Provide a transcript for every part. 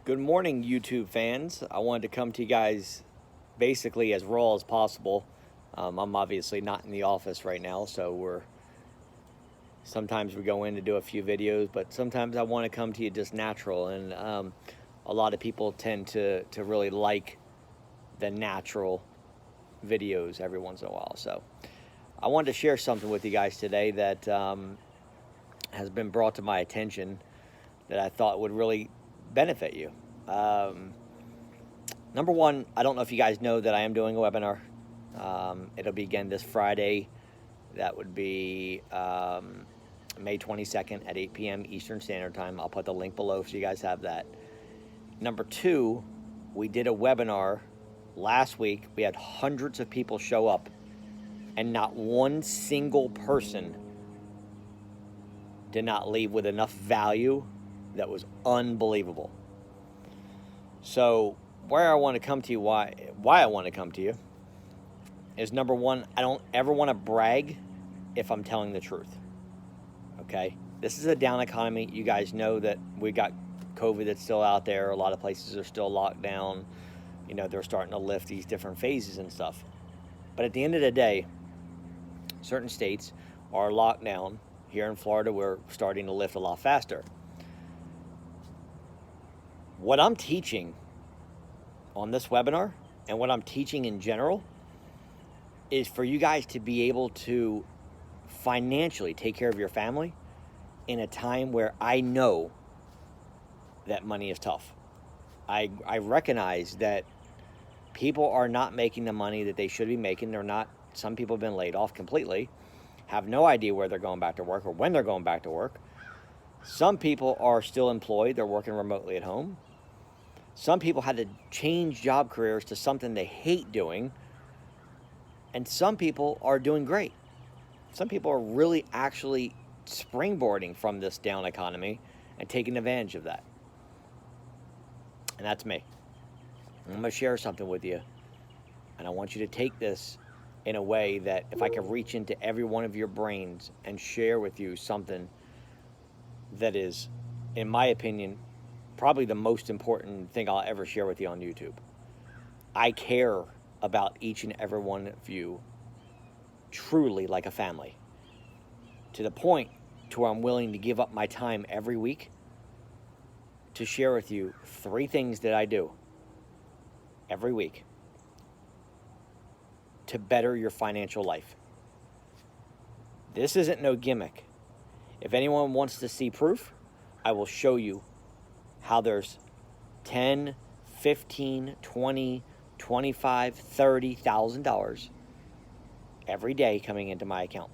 Good morning, YouTube fans. I wanted to come to you guys basically as raw as possible. I'm obviously not in the office right now, so sometimes we go in to do a few videos, but sometimes I want to come to you just natural. And a lot of people tend to really like the natural videos every once in a while. So I wanted to share something with you guys today that has been brought to my attention that I thought would really benefit you. Number one, I don't know if you guys know that I am doing a webinar. It'll begin this Friday. That would be May 22nd at 8 p.m. Eastern Standard Time. I'll put the link below so you guys have that. Number two, we did a webinar last week. We had hundreds of people show up, and not one single person did not leave with enough value that was unbelievable. So where I want to come to you, why I want to come to you, is number one, I don't ever want to brag if I'm telling the truth. Okay? This is a down economy. You guys know that we got COVID that's still out there. A lot of places are still locked down. You know, they're starting to lift these different phases and stuff. But at the end of the day, certain states are locked down. Here in Florida, we're starting to lift a lot faster. What I'm teaching on this webinar and what I'm teaching in general is for you guys to be able to financially take care of your family in a time where I know that money is tough. I recognize that people are not making the money that they should be making. They're not. Some people have been laid off completely, have no idea where they're going back to work or when they're going back to work. Some people are still employed. They're working remotely at home. Some people had to change job careers to something they hate doing. And some people are doing great. Some people are really actually springboarding from this down economy and taking advantage of that. And that's me. I'm going to share something with you. And I want you to take this in a way that if I can reach into every one of your brains and share with you something that is, in my opinion, probably the most important thing I'll ever share with you on YouTube. I care about each and every one of you truly like a family, to the point to where I'm willing to give up my time every week to share with you 3 things that I do every week to better your financial life. This isn't no gimmick. If anyone wants to see proof, I will show you how there's 10, 15, 20, 25, $30,000 every day coming into my account.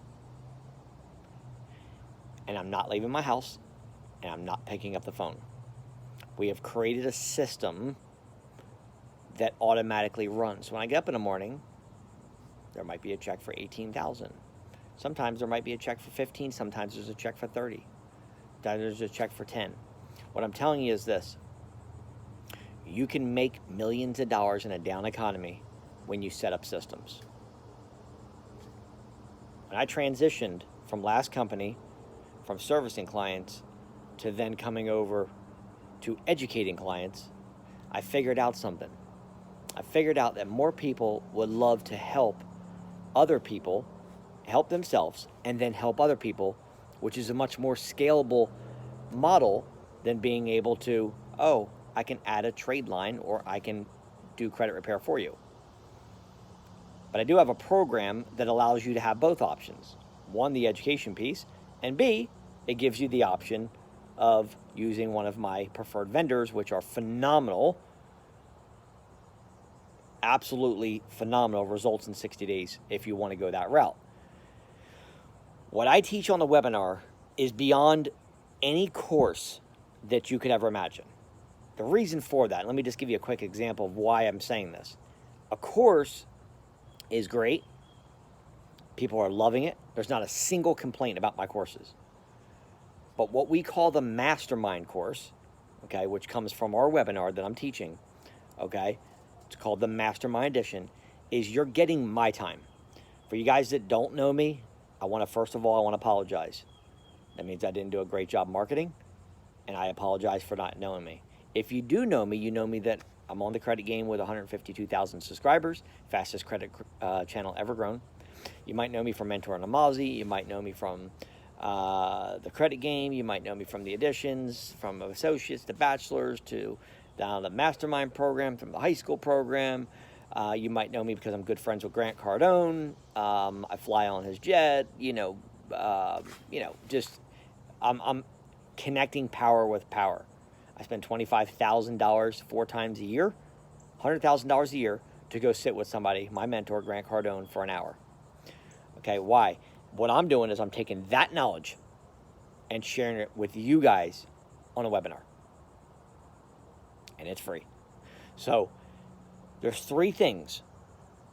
And I'm not leaving my house, and I'm not picking up the phone. We have created a system that automatically runs. When I get up in the morning, there might be a check for $18,000. Sometimes there might be a check for 15. Sometimes there's a check for 30. Sometimes there's a check for 10. What I'm telling you is this. You can make millions of dollars in a down economy when you set up systems. When I transitioned from last company, from servicing clients, to then coming over to educating clients, I figured out something. I figured out that more people would love to help other people, help themselves, and then help other people, which is a much more scalable model than being able to, I can add a trade line or I can do credit repair for you. But I do have a program that allows you to have both options. One, the education piece, and B, it gives you the option of using one of my preferred vendors, which are phenomenal, absolutely phenomenal results in 60 days if you want to go that route. What I teach on the webinar is beyond any course that you could ever imagine. The reason for that, let me just give you a quick example of why I'm saying this. A course is great. People are loving it. There's not a single complaint about my courses. But what we call the mastermind course, okay, which comes from our webinar that I'm teaching, okay, it's called the Mastermind Edition, is you're getting my time. For you guys that don't know me, first of all, I want to apologize. That means I didn't do a great job marketing, and I apologize for not knowing me. If you do know me, you know me that I'm on the credit game with 152,000 subscribers, fastest credit channel ever grown. You might know me from Mentor and Amazi. You might know me from the credit game. You might know me from the additions, from associates to bachelors to the mastermind program, from the high school program. You might know me because I'm good friends with Grant Cardone. I fly on his jet. Just I'm connecting power with power. I spend $25,000 4 times a year, $100,000 a year to go sit with somebody, my mentor, Grant Cardone, for an hour. Okay, why? What I'm doing is I'm taking that knowledge and sharing it with you guys on a webinar. And it's free. So there's 3 things,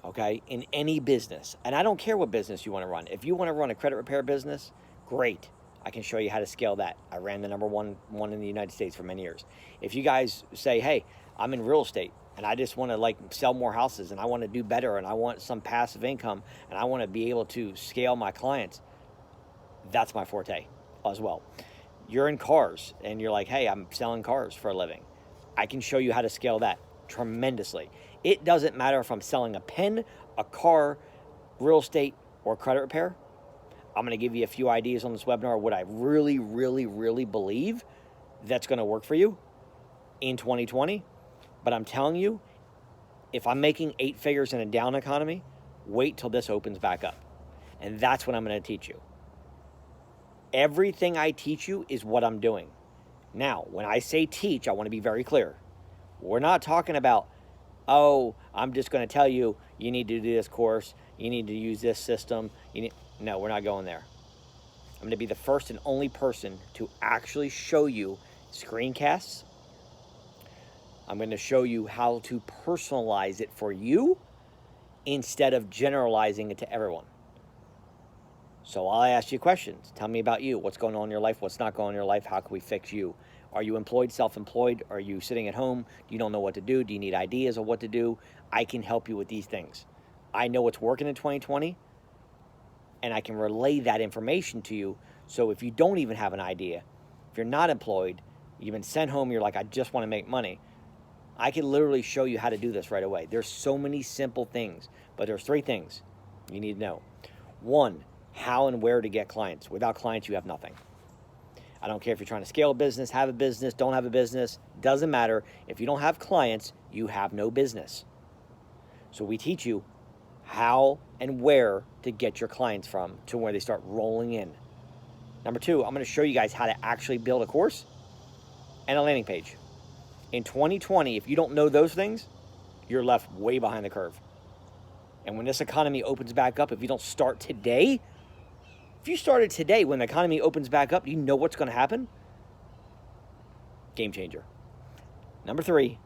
okay, in any business. And I don't care what business you want to run. If you want to run a credit repair business, great. I can show you how to scale that. I ran the number one in the United States for many years. If you guys say, hey, I'm in real estate and I just want to sell more houses and I want to do better and I want some passive income and I want to be able to scale my clients, that's my forte as well. You're in cars and you're like, hey, I'm selling cars for a living. I can show you how to scale that tremendously. It doesn't matter if I'm selling a pen, a car, real estate, or credit repair. I'm going to give you a few ideas on this webinar, what I really, really, really believe that's going to work for you in 2020. But I'm telling you, if I'm making 8 figures in a down economy, wait till this opens back up. And that's what I'm going to teach you. Everything I teach you is what I'm doing. Now, when I say teach, I want to be very clear. We're not talking about, oh, I'm just going to tell you, you need to do this course, you need to use this system. No, we're not going there. I'm going to be the first and only person to actually show you screencasts. I'm going to show you how to personalize it for you instead of generalizing it to everyone. So I'll ask you questions. Tell me about you. What's going on in your life? What's not going on in your life? How can we fix you? Are you employed, self-employed? Are you sitting at home? You don't know what to do? Do you need ideas of what to do? I can help you with these things. I know what's working in 2020, and I can relay that information to you. So if you don't even have an idea, if you're not employed, you've been sent home, you're like, I just want to make money, I can literally show you how to do this right away. There's so many simple things, but there's 3 things you need to know. 1, how and where to get clients. Without clients, you have nothing. I don't care if you're trying to scale a business, have a business, don't have a business. Doesn't matter. If you don't have clients, you have no business. So we teach you how and where to get your clients from to where they start rolling in. Number 2, I'm going to show you guys how to actually build a course and a landing page. In 2020, if you don't know those things, you're left way behind the curve. And when this economy opens back up, if you don't start today, if you started today when the economy opens back up, you know what's going to happen? Game changer. Number 3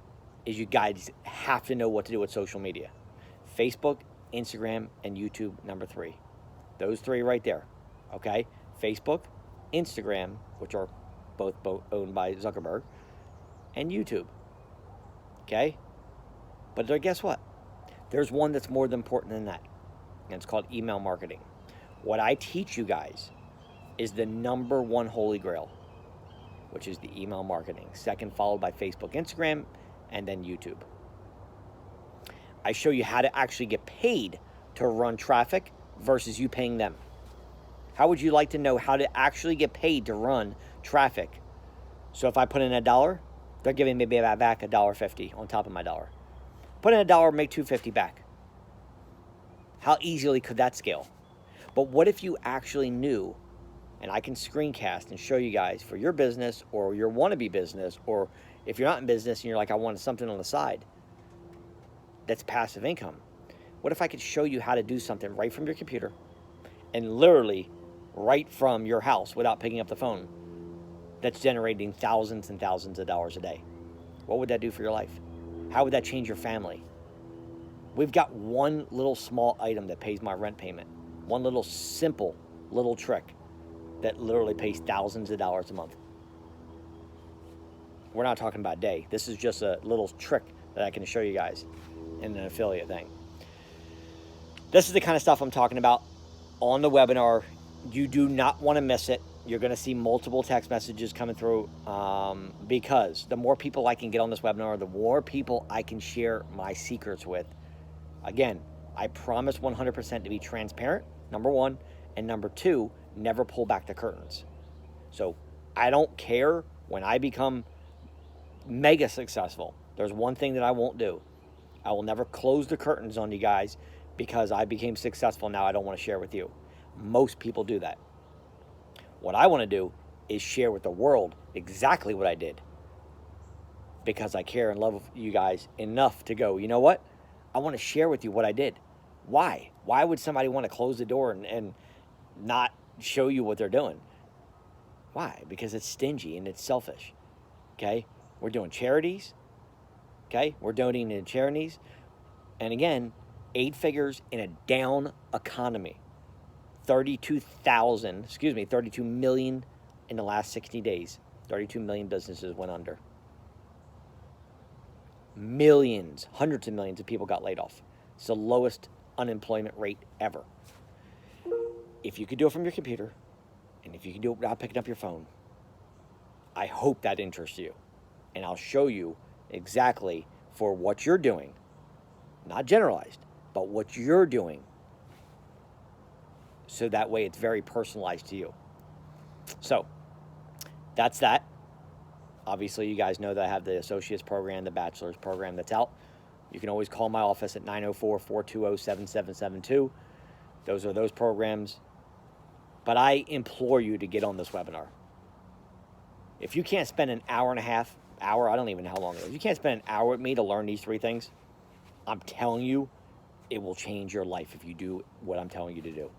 is you guys have to know what to do with social media. Facebook, Instagram, and YouTube, number 3. Those 3 right there, okay? Facebook, Instagram, which are both owned by Zuckerberg, and YouTube, okay? But guess what? There's one that's more important than that, and it's called email marketing. What I teach you guys is the number 1 holy grail, which is the email marketing, second followed by Facebook, Instagram, and then YouTube. I show you how to actually get paid to run traffic versus you paying them. How would you like to know how to actually get paid to run traffic? So if I put in $1, they're giving me back $1.50 on top of my dollar. Put in $1, make $2.50 back. How easily could that scale? But what if you actually knew, and I can screencast and show you guys for your business or your wannabe business, or if you're not in business and you're like, I want something on the side that's passive income. What if I could show you how to do something right from your computer and literally right from your house without picking up the phone that's generating thousands and thousands of dollars a day? What would that do for your life? How would that change your family? We've got one little small item that pays my rent payment. One little simple little trick that literally pays thousands of dollars a month. We're not talking about a day. This is just a little trick that I can show you guys in an affiliate thing. This is the kind of stuff I'm talking about on the webinar. You do not want to miss it. You're going to see multiple text messages coming through because the more people I can get on this webinar, the more people I can share my secrets with. Again, I promise 100% to be transparent, number one, and number two, never pull back the curtains. So I don't care when I become mega successful. There's one thing that I won't do. I will never close the curtains on you guys because I became successful. Now I don't want to share with you. Most people do that. What I want to do is share with the world exactly what I did because I care and love you guys enough to go, you know what? I want to share with you what I did. Why? Why would somebody want to close the door and not show you what they're doing? Why? Because it's stingy and it's selfish. Okay? We're doing charities. Okay? We're donating to charities. And again, 8 figures in a down economy. 32 million in the last 60 days. 32 million businesses went under. Millions, hundreds of millions of people got laid off. It's the lowest unemployment rate ever. If you could do it from your computer, and if you can do it without picking up your phone, I hope that interests you. And I'll show you exactly for what you're doing, not generalized, but what you're doing. So that way it's very personalized to you. So that's that. Obviously, you guys know that I have the associate's program, the bachelor's program that's out. You can always call my office at 904-420-7772. Those are those programs. But I implore you to get on this webinar. If you can't spend an hour and a half, I don't even know how long it is. If you can't spend an hour with me to learn these 3 things, I'm telling you, it will change your life if you do what I'm telling you to do.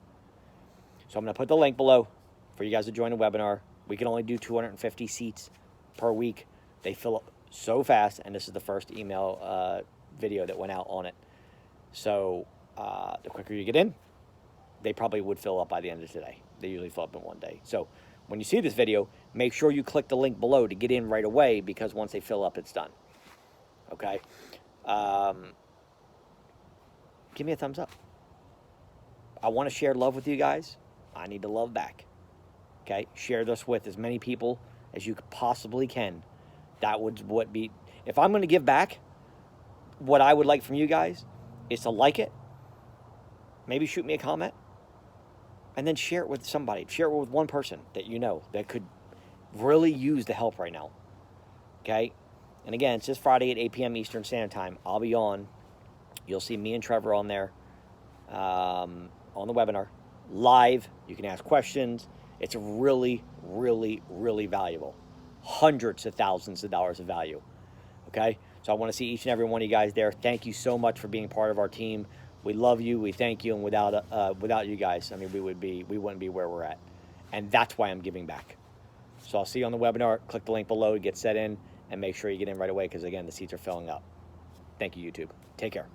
So I'm going to put the link below for you guys to join the webinar. We can only do 250 seats per week. They fill up so fast, and this is the first email video that went out on it. So the quicker you get in, they probably would fill up by the end of today. They usually fill up in one day. So when you see this video, make sure you click the link below to get in right away because once they fill up, it's done. Okay? Give me a thumbs up. I want to share love with you guys. I need to love back. Okay? Share this with as many people as you possibly can. That would be, if I'm going to give back, what I would like from you guys is to like it, maybe shoot me a comment, and then share it with somebody. Share it with one person that you know that could really use the help right now. Okay? And again, it's this Friday at 8 p.m. Eastern Standard Time. I'll be on. You'll see me and Trevor on there on the webinar. Live. You can ask questions. It's really, really, really valuable. Hundreds of thousands of dollars of value. Okay? So I want to see each and every one of you guys there. Thank you so much for being part of our team. We love you. We thank you. And without you guys, I mean, we wouldn't be where we're at. And that's why I'm giving back. So I'll see you on the webinar. Click the link below to get set in, and make sure you get in right away because, again, the seats are filling up. Thank you, YouTube. Take care.